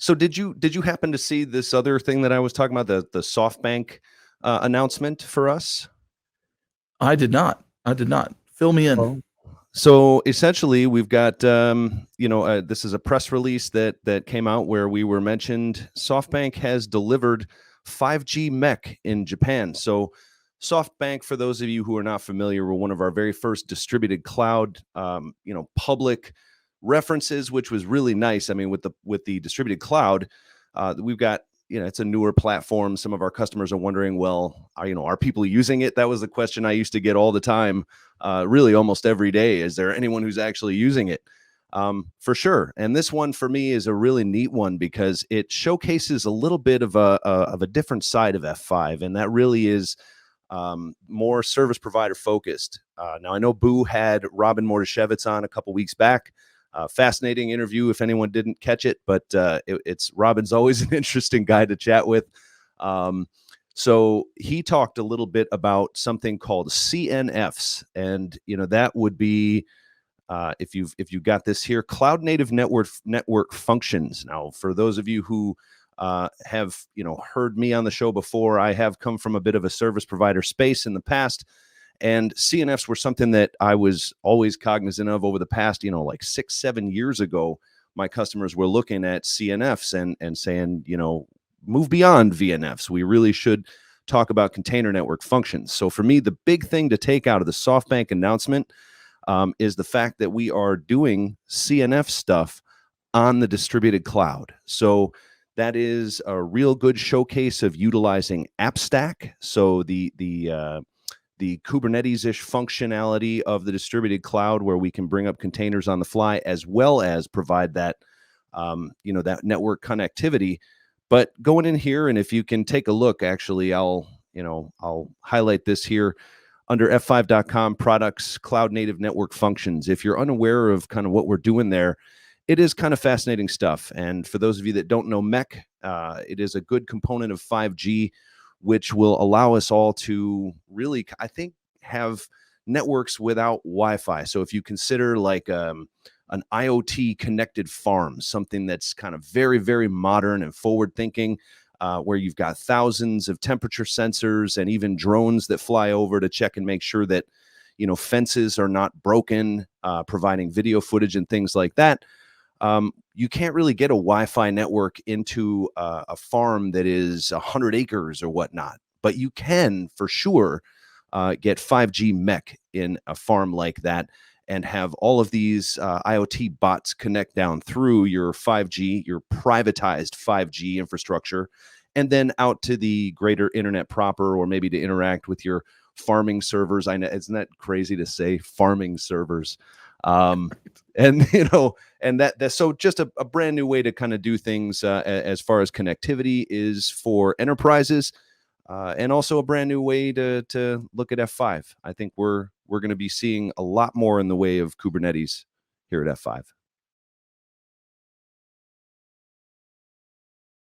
So did you happen to see this other thing that I was talking about, the SoftBank announcement for us? I did not. Fill me in. Oh. So essentially, we've got this is a press release that came out where we were mentioned. SoftBank has delivered 5G MEC in Japan. So SoftBank, for those of you who are not familiar, were one of our very first distributed cloud, public references, which was really nice. I mean, with the distributed cloud, we've got, it's a newer platform. Some of our customers are wondering, well, are people using it? That was the question I used to get all the time, really almost every day. Is there anyone who's actually using it? For sure. And this one for me is a really neat one because it showcases a little bit of a different side of F5, and that really is more service provider focused. Now, I know Boo had Robin Mordashevitz on a couple weeks back. Fascinating interview if anyone didn't catch it, but it's Robin's always an interesting guy to chat with. So he talked a little bit about something called CNFs, and that would be if you've got this here, cloud native network functions. Now, for those of you who have heard me on the show before, I have come from a bit of a service provider space in the past. And CNFs were something that I was always cognizant of over the past, like 6-7 years ago. My customers were looking at CNFs and saying, move beyond VNFs. We really should talk about container network functions. So for me, the big thing to take out of the SoftBank announcement is the fact that we are doing CNF stuff on the distributed cloud. So that is a real good showcase of utilizing AppStack. So the Kubernetes-ish functionality of the distributed cloud, where we can bring up containers on the fly, as well as provide that, that network connectivity. But going in here, and if you can take a look, actually, I'll highlight this here under f5.com products, cloud native network functions. If you're unaware of kind of what we're doing there, it is kind of fascinating stuff. And for those of you that don't know MEC, it is a good component of 5G, which will allow us all to really, I think, have networks without Wi-Fi. So if you consider like an IoT connected farm, something that's kind of very, very modern and forward thinking, where you've got thousands of temperature sensors and even drones that fly over to check and make sure that, fences are not broken, providing video footage and things like that. You can't really get a Wi-Fi network into a farm that is 100 acres or whatnot, but you can for sure get 5G MEC in a farm like that and have all of these IoT bots connect down through your 5G, your privatized 5G infrastructure, and then out to the greater internet proper, or maybe to interact with your farming servers. I know, isn't that crazy to say, farming servers? And that's so just a brand new way to kind of do things as far as connectivity is for enterprises, and also a brand new way to look at F5. I think we're going to be seeing a lot more in the way of Kubernetes here at F5.